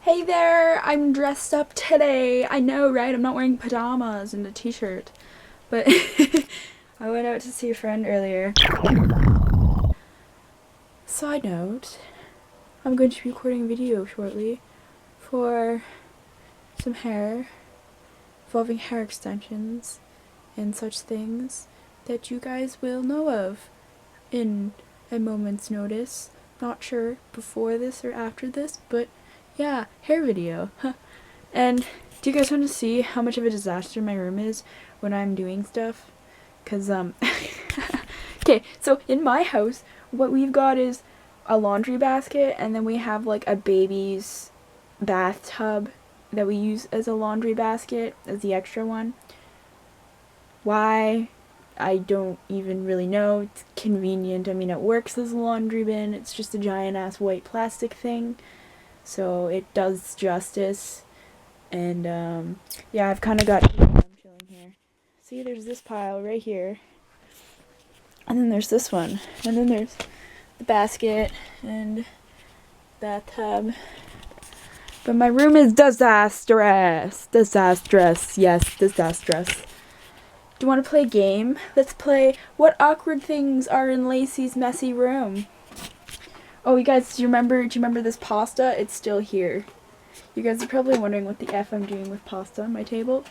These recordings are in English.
Hey there, I'm dressed up today. I know, right? I'm not wearing pajamas and a t-shirt. But I went out to see a friend earlier. Side note, I'm going to be recording a video shortly for some hair, involving hair extensions and such things that you guys will know of in a moment's notice. Not sure before this or after this, but yeah, hair video. And do you guys want to see how much of a disaster my room is when I'm doing stuff? Cause okay, so in my house, what we've got is a laundry basket, and then we have like a baby's bathtub that we use as a laundry basket as the extra one. Why? I don't even really know. It's convenient. I mean, it works as a laundry bin. It's just a giant ass white plastic thing, so it does justice. And yeah, I've kind of got I'm chilling here. See, there's this pile right here, and then there's this one, and then there's the basket and bathtub. But my room is disastrous. Disastrous. Yes, disastrous. Do you want to play a game? Let's play What Awkward Things Are in Lacey's Messy Room. Oh, you guys, do you remember this pasta? It's still here. You guys are probably wondering what the F I'm doing with pasta on my table.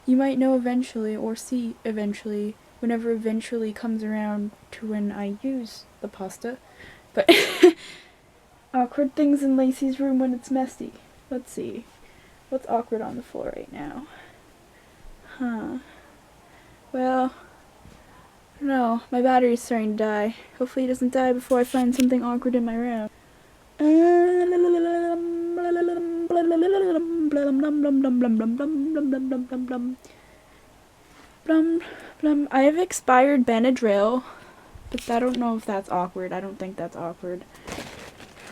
You might know eventually, or see eventually, whenever eventually comes around to when I use the pasta. But awkward things in Lacey's room when it's messy. Let's see. What's awkward on the floor right now? Well, I don't know. My battery's starting to die. Hopefully it doesn't die before I find something awkward in my room. I have expired Benadryl, but I don't know if that's awkward. I don't think that's awkward.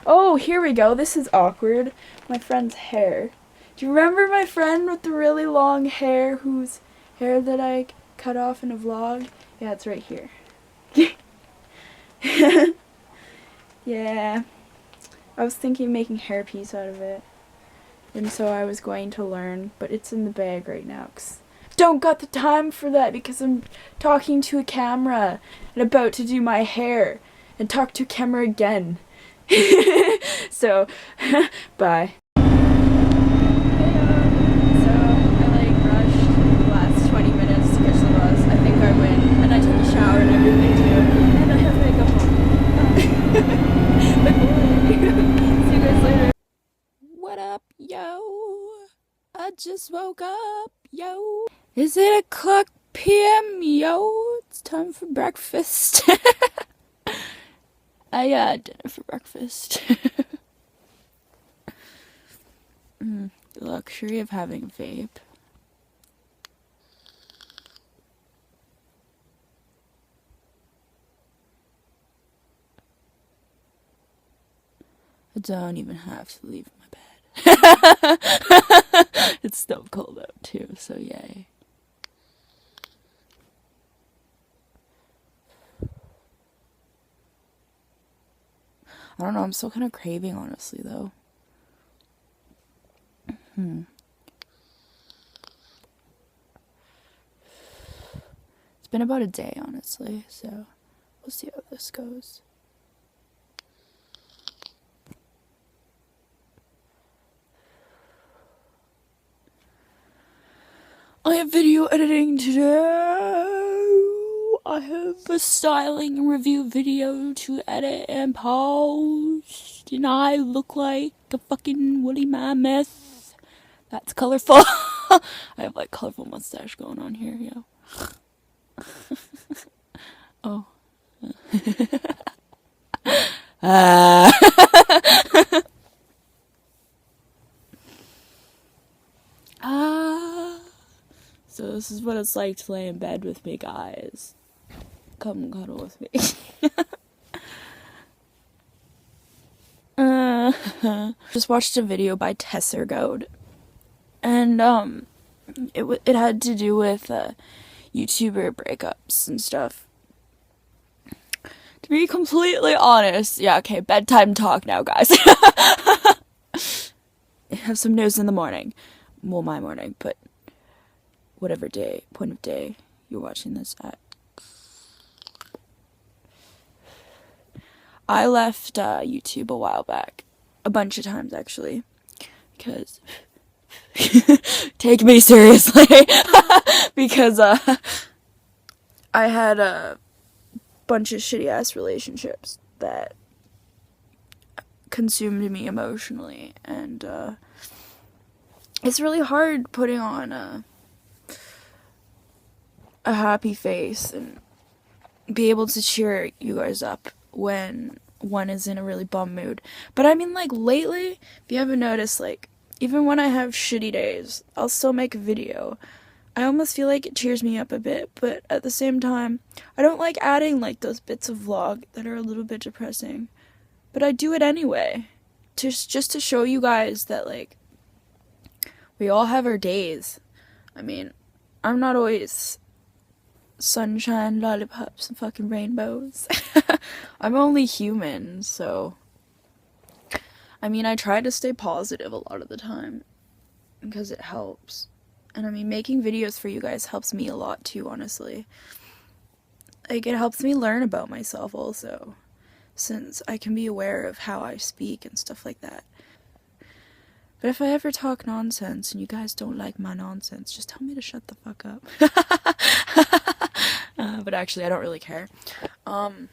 Oh, here we go. This is awkward. My friend's hair. Do you remember my friend with the really long hair whose hair that I cut off in a vlog? Yeah, it's right here. Yeah. I was thinking of making hairpiece out of it. And so I was going to learn, but it's in the bag right now. 'Cause don't got the time for that because I'm talking to a camera and about to do my hair and talk to a camera again. So, bye. What up, yo? I just woke up, yo. Is it o'clock p.m., yo? It's time for breakfast. I had dinner for breakfast. The luxury of having a vape. I don't even have to leave my bed. It's still cold out too, so yay. I don't know, I'm still kind of craving, honestly, though. It's been about a day, honestly, so we'll see how this goes. I have video editing to do. I have a styling and review video to edit and post. And I look like a fucking woolly mammoth. That's colorful. I have like colorful mustache going on here, yo. Oh. So this is what it's like to lay in bed with me, guys. Come cuddle with me. Just watched a video by Tessergoad, and it had to do with YouTuber breakups and stuff. To be completely honest, yeah, okay, bedtime talk now, guys. have some news in the morning. Well, my morning, but whatever point of day you're watching this at. I left YouTube a while back. A bunch of times, actually. Because... take me seriously. Because I had a bunch of shitty-ass relationships that consumed me emotionally. And it's really hard putting on a happy face and be able to cheer you guys up when one is in a really bum mood. But I mean, like, lately, if you haven't noticed, like, even when I have shitty days, I'll still make a video. I almost feel like it cheers me up a bit, but at the same time, I don't like adding, like, those bits of vlog that are a little bit depressing. But I do it anyway, just to show you guys that, like, we all have our days. I mean, I'm not always sunshine, lollipops, and fucking rainbows. I'm only human, so... I mean, I try to stay positive a lot of the time, because it helps. And I mean, making videos for you guys helps me a lot too, honestly. Like, it helps me learn about myself also, since I can be aware of how I speak and stuff like that. But if I ever talk nonsense and you guys don't like my nonsense, just tell me to shut the fuck up. But actually, I don't really care. But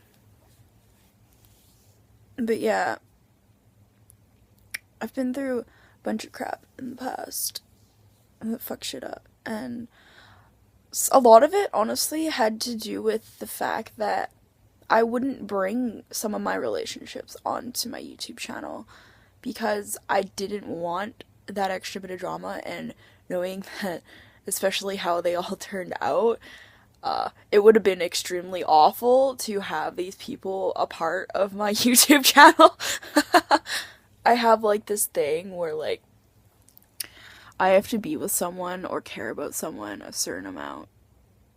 yeah, I've been through a bunch of crap in the past that fuck shit up, and a lot of it honestly had to do with the fact that I wouldn't bring some of my relationships onto my YouTube channel because I didn't want that extra bit of drama, and knowing that, especially how they all turned out, it would have been extremely awful to have these people a part of my YouTube channel. I have, like, this thing where, like, I have to be with someone or care about someone a certain amount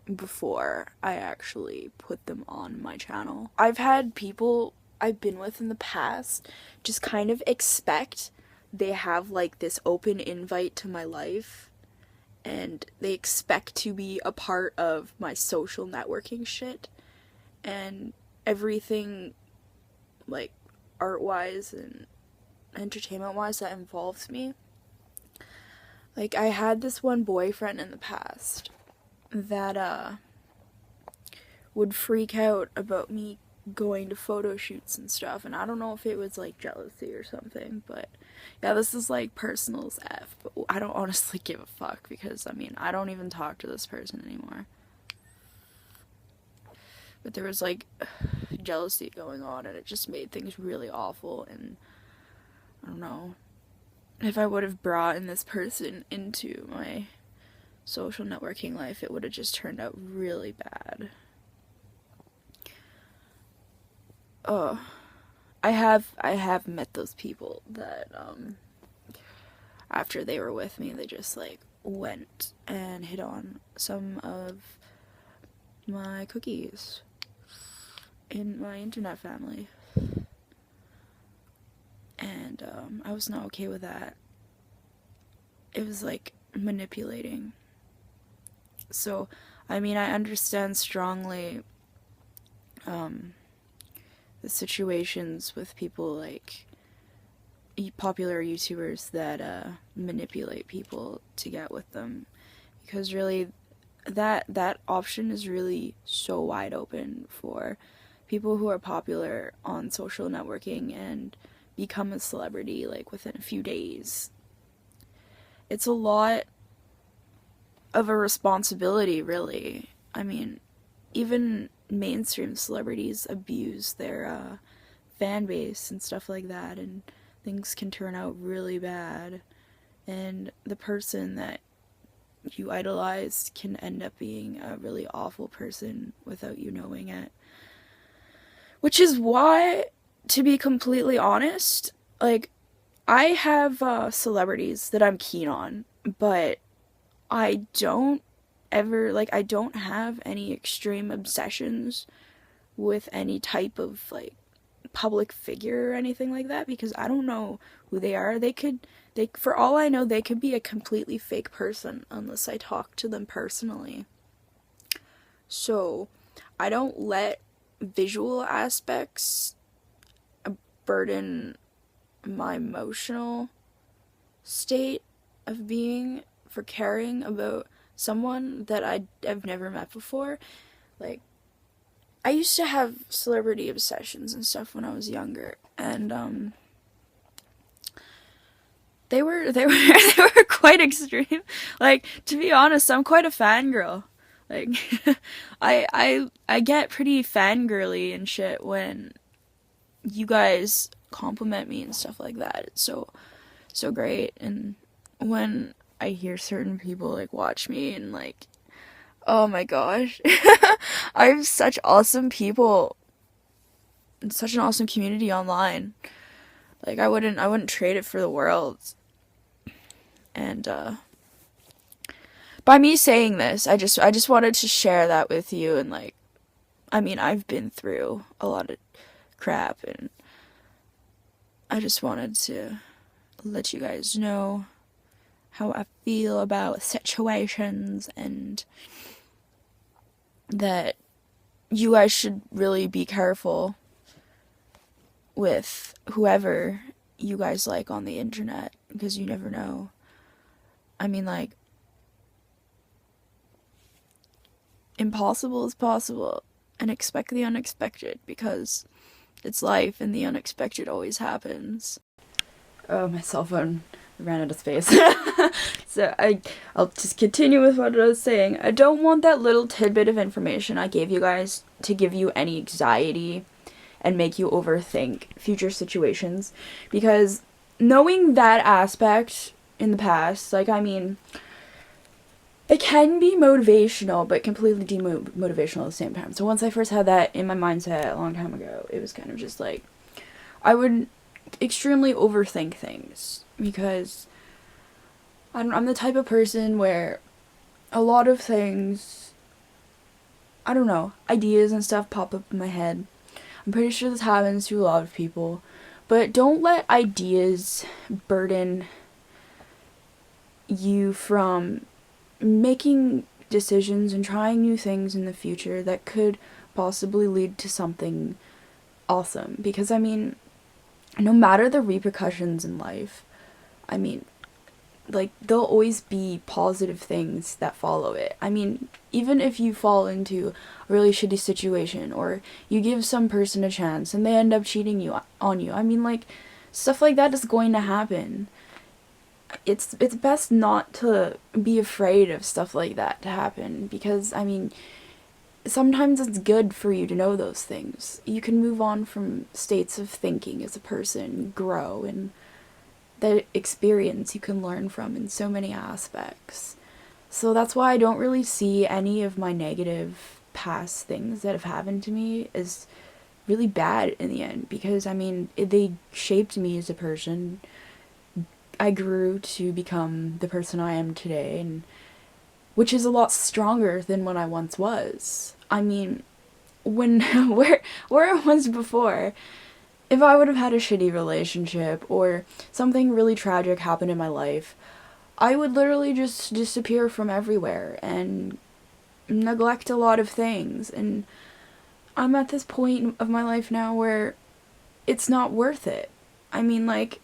before I actually put them on my channel. I've had people I've been with in the past just kind of expect they have, like, this open invite to my life, and they expect to be a part of my social networking shit, and everything, like, art-wise and entertainment-wise that involves me. Like, I had this one boyfriend in the past that, would freak out about me going to photo shoots and stuff, and I don't know if it was, like, jealousy or something, but yeah, this is, like, personal as F, but I don't honestly give a fuck, because, I mean, I don't even talk to this person anymore. But there was, like, jealousy going on, and it just made things really awful, and I don't know, if I would have brought in this person into my social networking life, it would have just turned out really bad. I have met those people that, after they were with me, they just, like, went and hit on some of my cookies in my internet family. And, I was not okay with that. It was, like, manipulating. So, I mean, I understand strongly, the situations with people like popular YouTubers that manipulate people to get with them, because really that option is really so wide open for people who are popular on social networking and become a celebrity, like, within a few days. It's a lot of a responsibility, really. I mean, even mainstream celebrities abuse their fan base and stuff like that, and things can turn out really bad, and the person that you idolize can end up being a really awful person without you knowing it. Which is why, to be completely honest, like, I have celebrities that I'm keen on, but I don't have any extreme obsessions with any type of, like, public figure or anything like that, because I don't know who they are. For all I know, they could be a completely fake person unless I talk to them personally. So I don't let visual aspects burden my emotional state of being for caring about someone that I've never met before. Like, I used to have celebrity obsessions and stuff when I was younger, and they were they were quite extreme. Like, to be honest, I'm quite a fangirl. Like, I get pretty fangirly and shit when you guys compliment me and stuff like that. It's so great. And when I hear certain people like watch me and like, oh my gosh, I have such awesome people and such an awesome community online. Like, I wouldn't trade it for the world. And by me saying this, I just wanted to share that with you. And like, I mean, I've been through a lot of crap, and I just wanted to let you guys know how I feel about situations, and that you guys should really be careful with whoever you guys like on the internet, because you never know. I mean, like, impossible is possible, and expect the unexpected, because it's life and the unexpected always happens. Oh, my cell phone ran out of space. So I'll just continue with what I was saying. I don't want that little tidbit of information I gave you guys to give you any anxiety and make you overthink future situations, because knowing that aspect in the past, like, I mean, it can be motivational, but completely demotivational at the same time. So once I first had that in my mindset a long time ago, it was kind of just like, I would extremely overthink things, because I'm the type of person where a lot of things, I don't know, ideas and stuff pop up in my head. I'm pretty sure this happens to a lot of people, but don't let ideas burden you from making decisions and trying new things in the future that could possibly lead to something awesome. Because, I mean, no matter the repercussions in life, I mean, like, there'll always be positive things that follow it. I mean, even if you fall into a really shitty situation, or you give some person a chance and they end up cheating on you, I mean, like, stuff like that is going to happen. It's best not to be afraid of stuff like that to happen, because, I mean, sometimes it's good for you to know those things. You can move on from states of thinking as a person, grow, and that experience you can learn from in so many aspects. So that's why I don't really see any of my negative past things that have happened to me as really bad in the end, because, I mean, they shaped me as a person. I grew to become the person I am today, and which is a lot stronger than when I once was. I mean, when where I was before, if I would have had a shitty relationship or something really tragic happened in my life, I would literally just disappear from everywhere and neglect a lot of things. And I'm at this point of my life now where it's not worth it. I mean, like,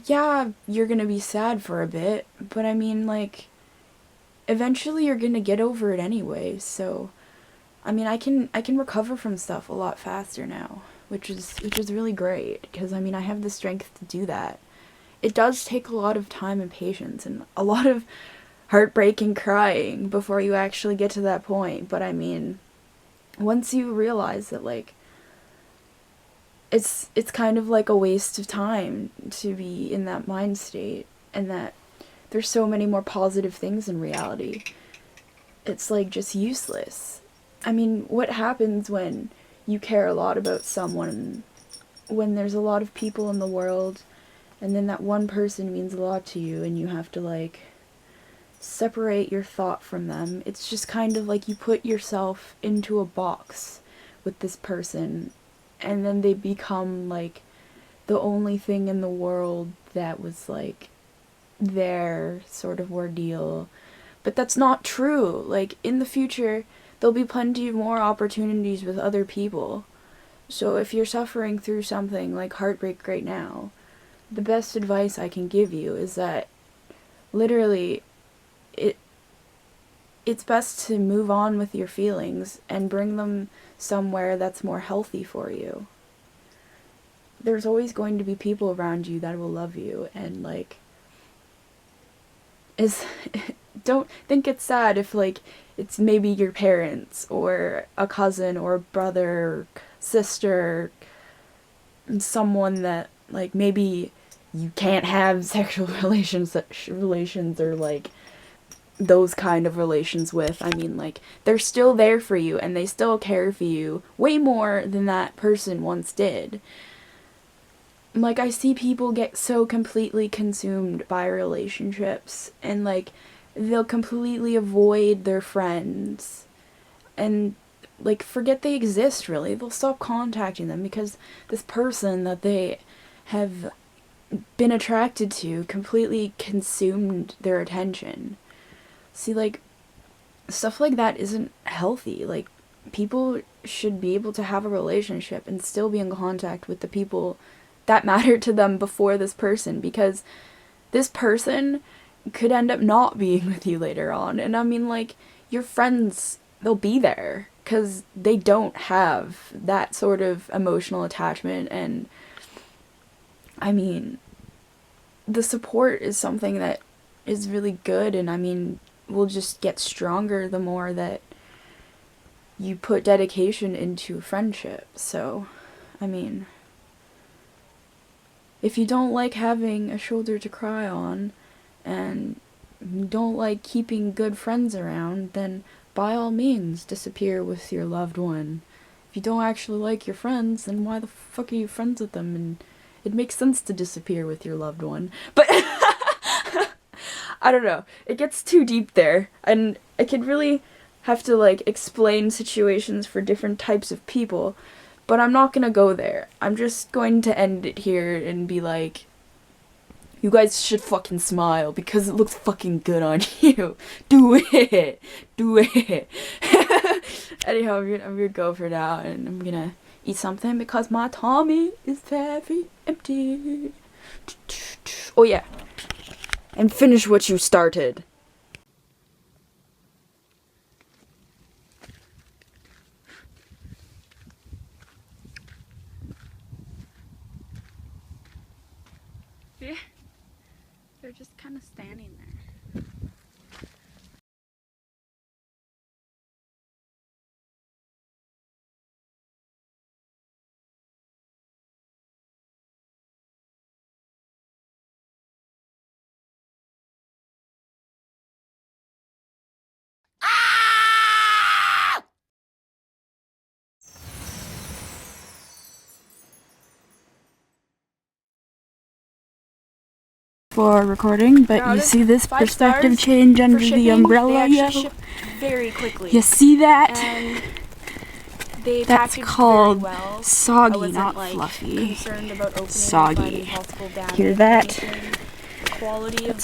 yeah, you're gonna be sad for a bit, but I mean, like, eventually you're gonna get over it anyway. So, I mean, I can recover from stuff a lot faster now, which is really great, because, I mean, I have the strength to do that. It does take a lot of time and patience and a lot of heartbreak and crying before you actually get to that point, but I mean, once you realize that, like, it's kind of like a waste of time to be in that mind state, and that there's so many more positive things in reality, it's like just useless. I mean, what happens when you care a lot about someone, when there's a lot of people in the world, and then that one person means a lot to you, and you have to, like, separate your thought from them? It's just kind of like you put yourself into a box with this person, and then they become like the only thing in the world that was like their sort of ordeal. But that's not true. Like, in the future, there'll be plenty more opportunities with other people. So if you're suffering through something like heartbreak right now, the best advice I can give you is that literally it's best to move on with your feelings and bring them somewhere that's more healthy for you. There's always going to be people around you that will love you, and like is don't think it's sad if like it's maybe your parents or a cousin or brother or sister, and someone that like maybe you can't have sexual relations or like those kind of relations with. I mean, like, they're still there for you and they still care for you way more than that person once did. Like, I see people get so completely consumed by relationships, and like they'll completely avoid their friends and like forget they exist. Really, they'll stop contacting them because this person that they have been attracted to completely consumed their attention. See, like, stuff like that isn't healthy. Like, people should be able to have a relationship and still be in contact with the people that mattered to them before this person, because this person could end up not being with you later on. And I mean, like, your friends, they'll be there because they don't have that sort of emotional attachment. And I mean, the support is something that is really good, and I mean, will just get stronger the more that you put dedication into friendship. So, I mean, if you don't like having a shoulder to cry on, and you don't like keeping good friends around, then by all means disappear with your loved one. If you don't actually like your friends, then why the fuck are you friends with them? And it makes sense to disappear with your loved one. But I don't know. It gets too deep there, and I could really have to like explain situations for different types of people. But I'm not gonna go there. I'm just going to end it here and be like, you guys should fucking smile because it looks fucking good on you. Do it. Do it. Anyhow, I'm gonna go for now, and I'm gonna eat something because my tummy is very empty. Oh yeah. And finish what you started. Yeah, they're just kind of standing there. For recording, but you see this perspective change under the umbrella, yo? Very quickly. You see that? And they that's called well. Soggy, not like fluffy. Soggy. Hear that? Quality of the